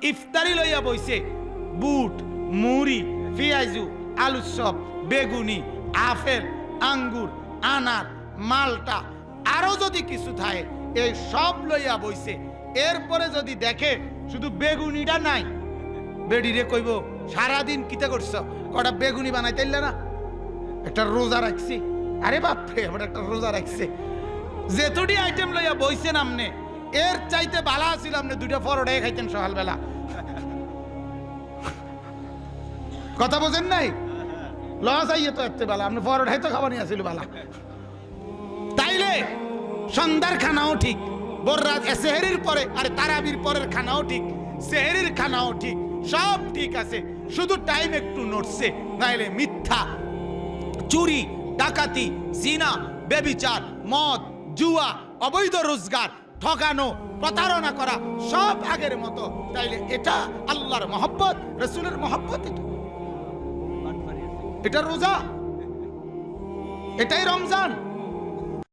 ইফতারি লইয়া বইছে বুট মুড়ি পেঁয়াজু আলুর চপ বেগুনি আপেল আঙ্গুর আনার মালটা আরো যদি কিছু থাকে এই সব লইয়া বইছে। এরপরে যদি দেখে শুধু বেগুনিটা নাই, বেডিরে কইব সারাদিন কিতা করছ, কটা বেগুনি বানাইতেইলে না, একটা রোজা রাখছি। আরে বাপরে, আমার একটা রোজা রাখছে। যেতুটি আইটেম লইয়া বইছেন আমনে, এর চাইতে বালা ছিল আপনি দুইটা পরোটাই খাইতেন সকালবেলা। কথা বোঝেন নাই? লস আইয়ে তো এত বেলা আপনি পরোটাই তো খাওয়া নিয়ে আসিল বেলা। তাইলে সন্ধ্যার খানাও ঠিক, বররাত সেহেরির পরে আরে তারাবির পরের খানাও ঠিক, সেহেরির খানাও ঠিক, সব ঠিক আছে, শুধু টাইম একটু নড়ছে। নাইলে মিথ্যা, চুরি, ডাকাতি, জিনা, বেবিচার, মদ, জুয়া, অবৈধ রোজগার, ঠকানো, প্রতারণা করা সব আগের মতো। তাইলে এটা আল্লাহর মহব্বত, রাসূলের মহব্বত, এটা রোজা, এটাই রমজান।